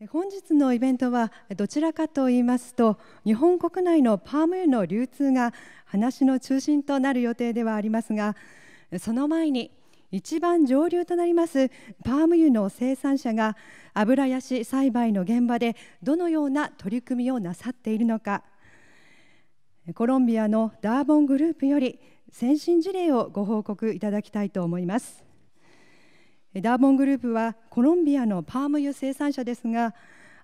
本日のイベントはどちらかと言いますと、日本国内のパーム油の流通が話の中心となる予定ではありますが、その前に一番上流となりますパーム油の生産者が油ヤシ栽培の現場でどのような取り組みをなさっているのか、コロンビアのダーボングループより先進事例をご報告いただきたいと思います。ダーボングループはコロンビアのパーム油生産者ですが、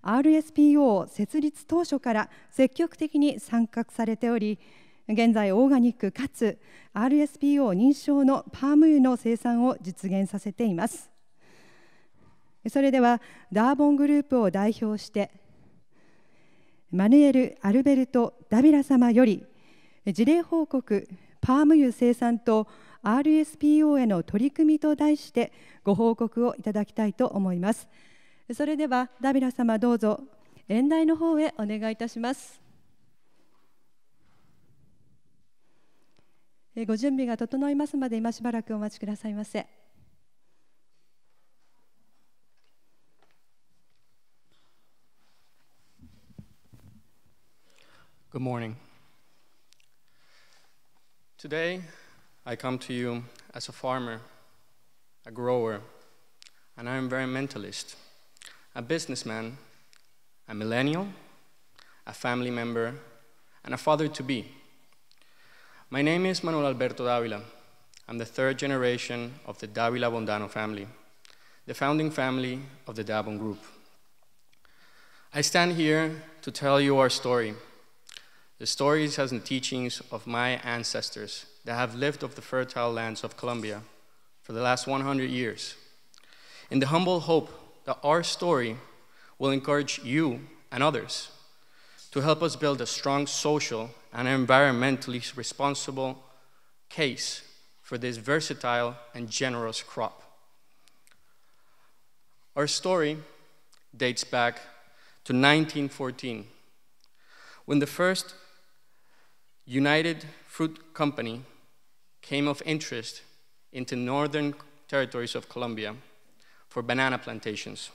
RSPO 設立当初から積極的に参画されており、現在オーガニックかつ RSPO 認証のパーム油の生産を実現させています。それではダーボングループを代表してマヌエル・アルベルト・ダビラ様より事例報告パーム油生産と RSPO への取り組みと題してご報告をいただきたいと思います。それではダビラ様、どうぞ演台の方へお願いいたします。ご準備が整いますまで今しばらくお待ちくださいませ。Good morning. Today, I come to you as a farmer, a grower, an environmentalist, a businessman, a millennial, a family member, and a father-to-be. My name is Manuel Alberto Davila. I'm the third generation of the Davila Bondano family, the founding family of the Daabon group. I stand here to tell you our story, the stories and teachings of my ancestors that have lived off the fertile lands of Colombia for the last 100 years, in the humble hope that our story will encourage you and others to help us build a strong social and environmentally responsible case for this versatile and generous crop. Our story dates back to 1914, when the first United Fruit Company came of interest into northern territories of Colombia for banana plantations.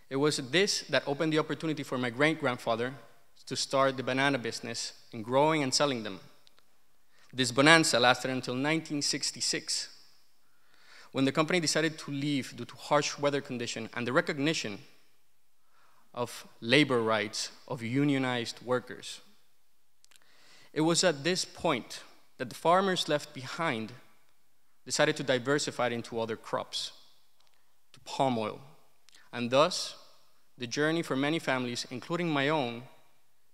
It was this that opened the opportunity for my great-grandfather to start the banana business in growing and selling them. This bonanza lasted until 1966, when the company decided to leave due to harsh weather conditions and the recognition of labor rights of unionized workers. It was at this point that the farmers left behind decided to diversify into other crops, to palm oil, and thus the journey for many families, including my own,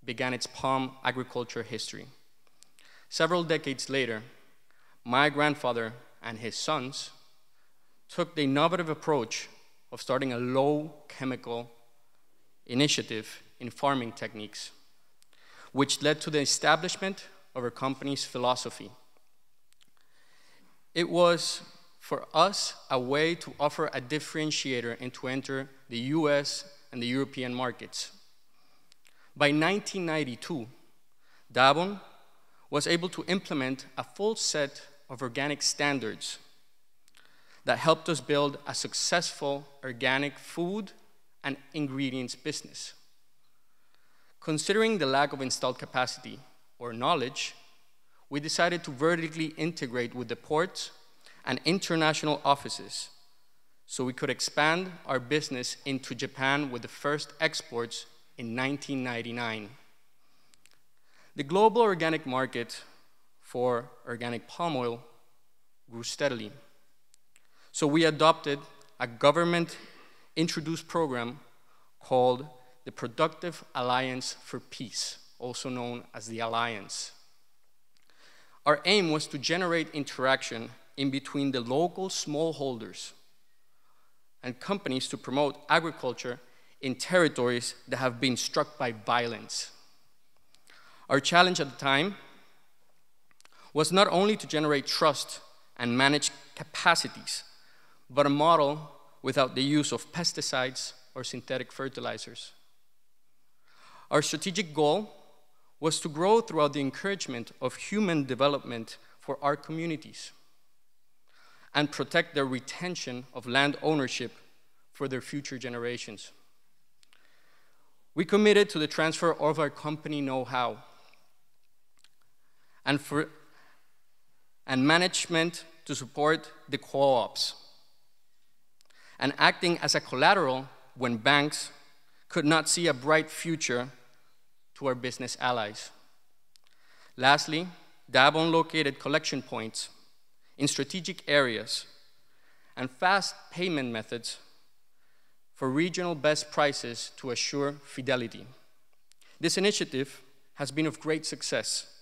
began its palm agriculture history. Several decades later, my grandfather and his sons took the innovative approach of starting a low chemical initiative in farming techniques, which led to the establishment of our company's philosophy. It was, for us, a way to offer a differentiator and to enter the US and the European markets. By 1992, Daabon was able to implement a full set of organic standards that helped us build a successful organic food and ingredients business. Considering the lack of installed capacity or knowledge, we decided to vertically integrate with the ports and international offices so we could expand our business into Japan with the first exports in 1999. The global organic market for organic palm oil grew steadily. So we adopted a government-introduced program called the Productive Alliance for Peace, also known as the Alliance. Our aim was to generate interaction in between the local smallholders and companies to promote agriculture in territories that have been struck by violence. Our challenge at the time was not only to generate trust and manage capacities, but a model without the use of pesticides or synthetic fertilizers. Our strategic goal was to grow throughout the encouragement of human development for our communities and protect the retention of land ownership for their future generations. We committed to the transfer of our company know-how and management to support the co-ops, and acting as a collateral when banks could not see a bright future to our business allies. Lastly, Daabon located collection points in strategic areas and fast payment methods for regional best prices to assure fidelity. This initiative has been of great success,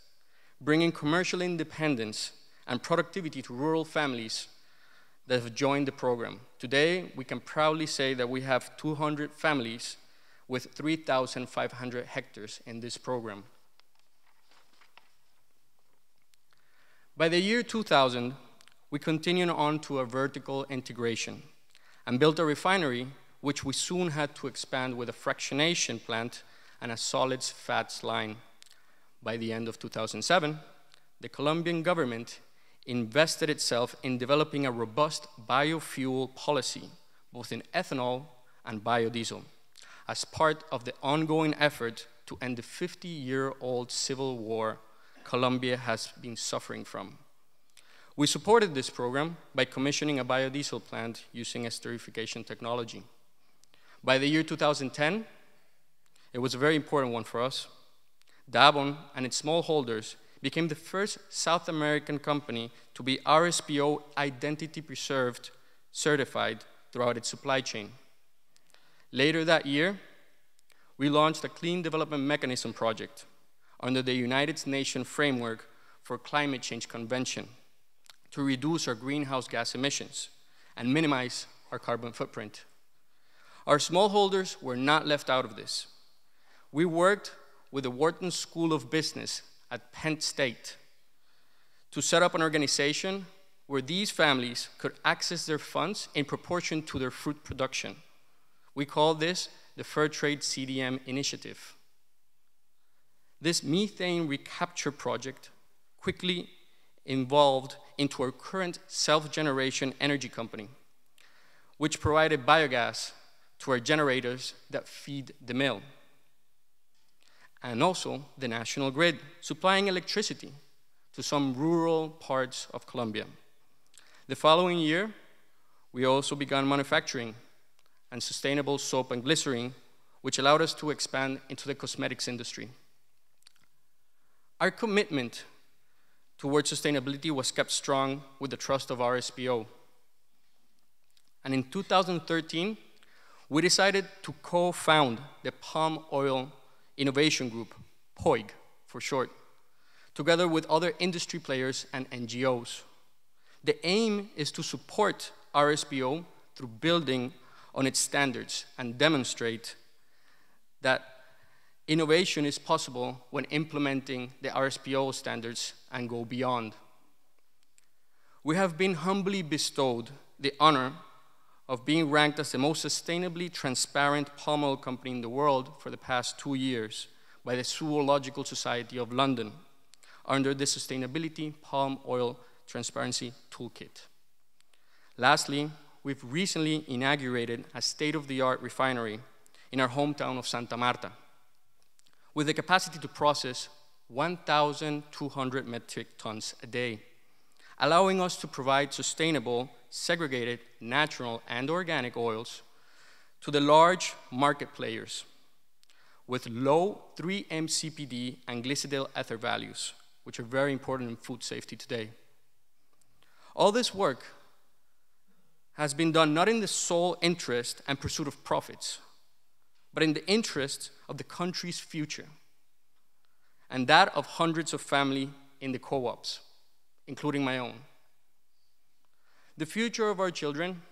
bringing commercial independence and productivity to rural families that have joined the program. Today, we can proudly say that we have 200 families with 3,500 hectares in this program. By the year 2000, we continued on to a vertical integration and built a refinery, which we soon had to expand with a fractionation plant and a solids fats line. By the end of 2007, the Colombian government invested itself in developing a robust biofuel policy, both in ethanol and biodiesel, as part of the ongoing effort to end the 50-year-old civil war Colombia has been suffering from. We supported this program by commissioning a biodiesel plant using esterification technology. By the year 2010, it was a very important one for us. Daabon and its smallholders became the first South American company to be RSPO identity preserved certified throughout its supply chain. Later that year, we launched a Clean Development Mechanism project under the United Nations Framework for Climate Change Convention to reduce our greenhouse gas emissions and minimize our carbon footprint. Our smallholders were not left out of this. We worked with the Wharton School of Business at Penn State to set up an organization where these families could access their funds in proportion to their fruit production. We call this the Fair Trade CDM initiative. This methane recapture project quickly evolved into our current self-generation energy company, which provided biogas to our generators that feed the mill, and also the national grid, supplying electricity to some rural parts of Colombia. The following year, we also began manufacturing and sustainable soap and glycerin, which allowed us to expand into the cosmetics industry. Our commitment towards sustainability was kept strong with the trust of RSPO. And in 2013, we decided to co-found the Palm Oil Innovation Group, POIG for short, together with other industry players and NGOs. The aim is to support RSPO through building on its standards and demonstrate that innovation is possible when implementing the RSPO standards and go beyond. We have been humbly bestowed the honor of being ranked as the most sustainably transparent palm oil company in the world for the past 2 years by the Zoological Society of London under the Sustainability Palm Oil Transparency Toolkit. Lastly, we've recently inaugurated a state-of-the-art refinery in our hometown of Santa Marta with the capacity to process 1,200 metric tons a day, allowing us to provide sustainable, segregated, natural, and organic oils to the large market players with low 3-MCPD and glycidyl ether values, which are very important in food safety today. All this work has been done not in the sole interest and pursuit of profits, but in the interest of the country's future and that of hundreds of families in the co-ops, including my own. The future of our children,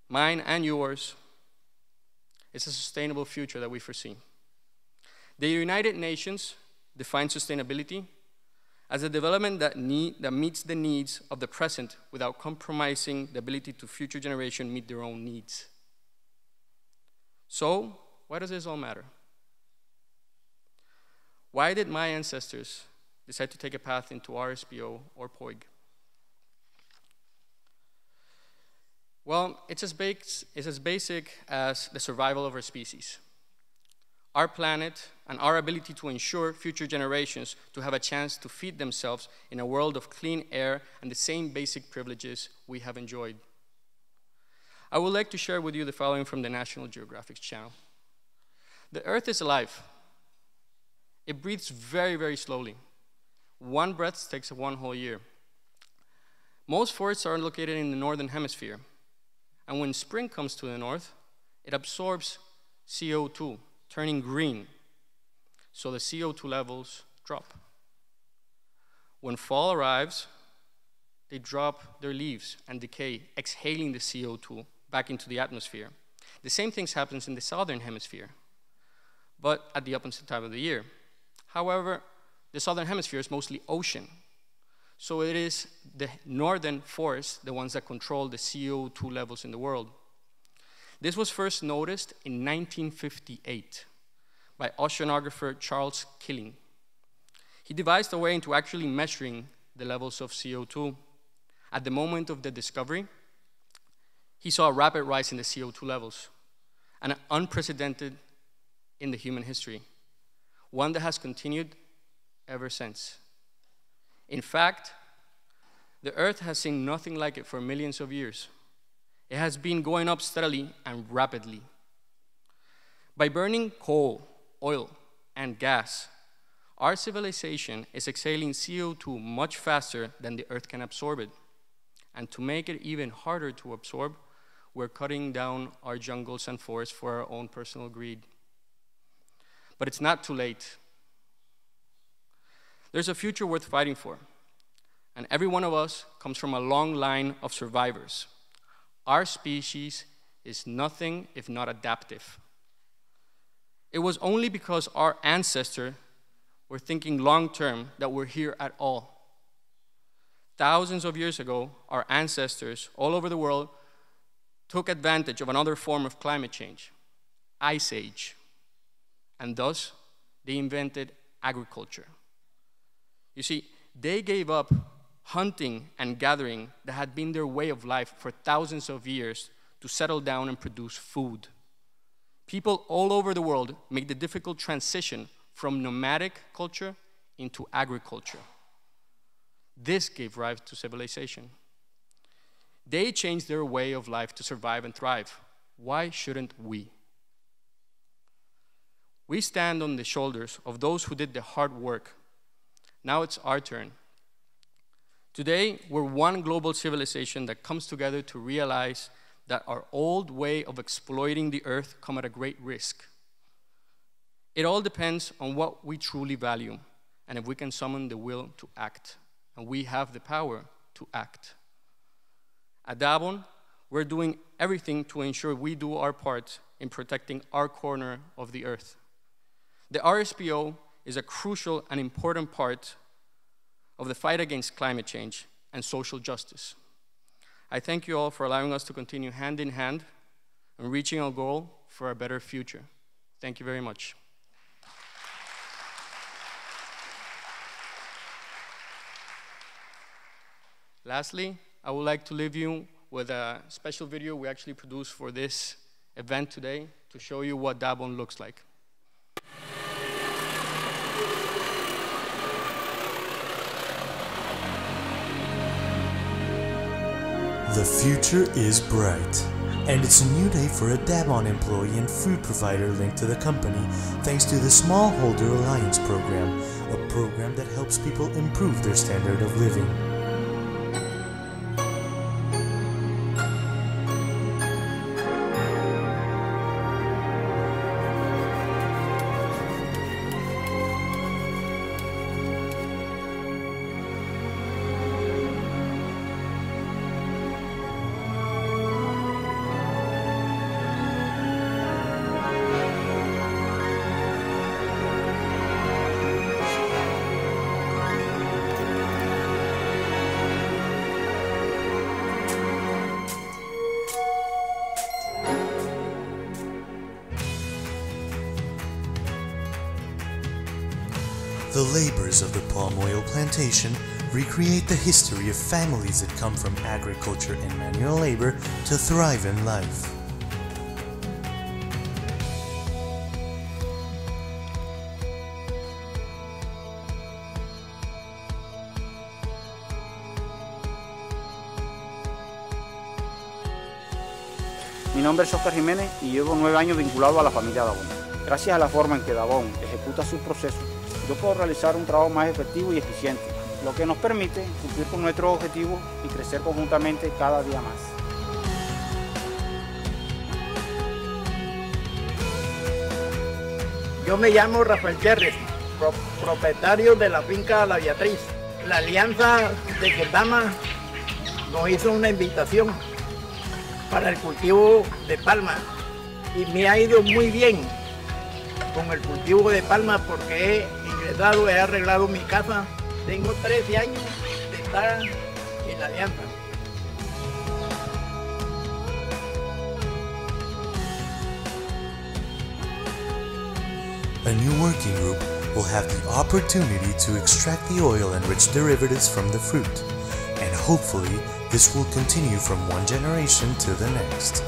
mine and yours, is a sustainable future that we foresee. The United Nations defines sustainability as a development that meets the needs of the present without compromising the ability to future generations meet their own needs. So, why does this all matter? Why did my ancestors decide to take a path into RSPO or POIG? Well, it's as basic as the survival of our species. Our planet and our ability to ensure future generations to have a chance to feed themselves in a world of clean air and the same basic privileges we have enjoyed. I would like to share with you the following from the National Geographic channel. The Earth is alive. It breathes very, very slowly. One breath takes one whole year. Most forests are located in the northern hemisphere. And when spring comes to the north, it absorbs CO2, turning green. So the CO2 levels drop. When fall arrives, they drop their leaves and decay, exhaling the CO2 back into the atmosphere. The same thing happens in the southern hemisphere, but at the opposite time of the year. However, the southern hemisphere is mostly ocean. So it is the northern forests, the ones that control the CO2 levels in the world. This was first noticed in 1958 by oceanographer Charles Killing. He devised a way into actually measuring the levels of CO2. At the moment of the discovery, he saw a rapid rise in the CO2 levels, and unprecedented in the human history, one that has continued ever since. In fact, the Earth has seen nothing like it for millions of years. It has been going up steadily and rapidly. By burning coal, oil, and gas, our civilization is exhaling CO2 much faster than the Earth can absorb it. And to make it even harder to absorb, we're cutting down our jungles and forests for our own personal greed. But it's not too late. There's a future worth fighting for, and every one of us comes from a long line of survivors. Our species is nothing if not adaptive. It was only because our ancestors were thinking long-term that we're here at all. Thousands of years ago, our ancestors all over the world took advantage of another form of climate change, ice age, and thus they invented agriculture. You see, they gave up hunting and gathering that had been their way of life for thousands of years to settle down and produce food. People all over the world make the difficult transition from nomadic culture into agriculture. This gave rise to civilization. They changed their way of life to survive and thrive. Why shouldn't we? We stand on the shoulders of those who did the hard work. Now it's our turn. Today, we're one global civilization that comes together to realize that our old way of exploiting the earth come at a great risk. It all depends on what we truly value and if we can summon the will to act. And we have the power to act. At Daabon, we're doing everything to ensure we do our part in protecting our corner of the earth. The RSPO is a crucial and important part of the fight against climate change and social justice. I thank you all for allowing us to continue hand in hand and reaching our goal for a better future. Thank you very much. Lastly, I would like to leave you with a special video we actually produced for this event today to show you what Daabon looks like. The future is bright, and it's a new day for a Daabon employee and food provider linked to the company thanks to the Smallholder Alliance program, a program that helps people improve their standard of living. The labors of the palm oil plantation recreate the history of families that come from agriculture and manual labor to thrive in life. Mi nombre es Oscar Jiménez y llevo 9 años vinculado a la familia Daabon. Gracias a la forma en que Daabon ejecuta sus procesos, yo puedo realizar un trabajo más efectivo y eficiente, lo que nos permite cumplir con nuestros objetivos y crecer conjuntamente cada día más. Yo me llamo Rafael Cherres, propietario de la finca La Beatriz. La alianza de Quetama nos hizo una invitación para el cultivo de palma y me ha ido muy bien con el cultivo de palma porque he ingresado, he arreglado mi casa. Tengo 13 años de estar en la alianza. A new working group will have the opportunity to extract the oil and rich derivatives from the fruit, and hopefully this will continue from one generation to the next.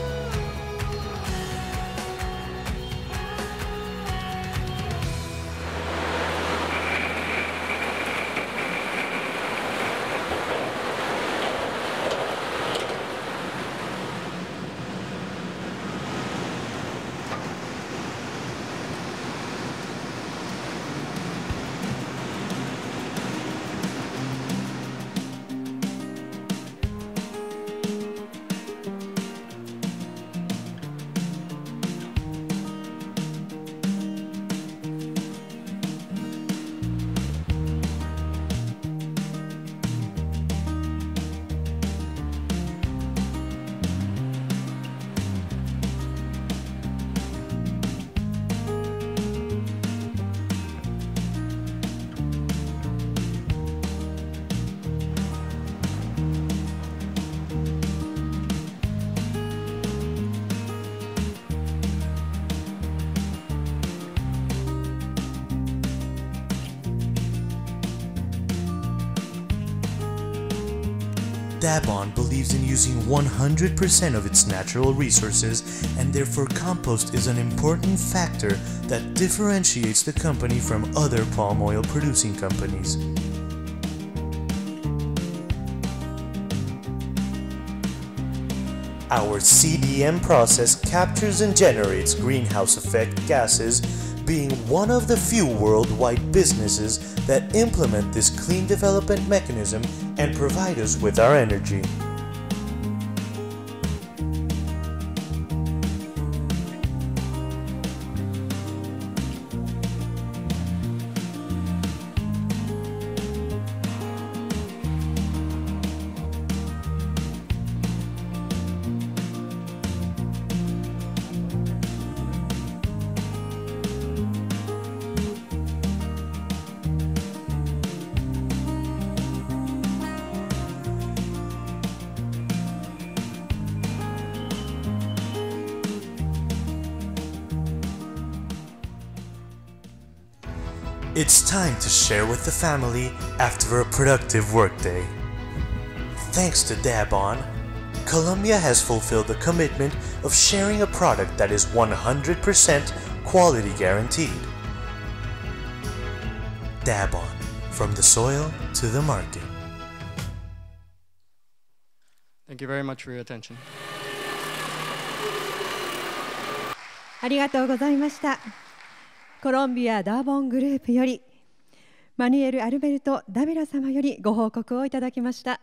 Daabon believes in using 100% of its natural resources, and therefore compost is an important factor that differentiates the company from other palm oil producing companies. Our CDM process captures and generates greenhouse effect gases, being one of the few worldwide businesses that implement this clean development mechanism and provide us with our energy. It's time to share with the family after a productive workday. Thanks to Daabon, Colombia has fulfilled the commitment of sharing a product that is 100% quality guaranteed. Daabon, from the soil to the market. Thank you very much for your attention. ありがとうございました。コロンビアダーボングループよりマニュエル・アルベルト・ダビラ様よりご報告をいただきました。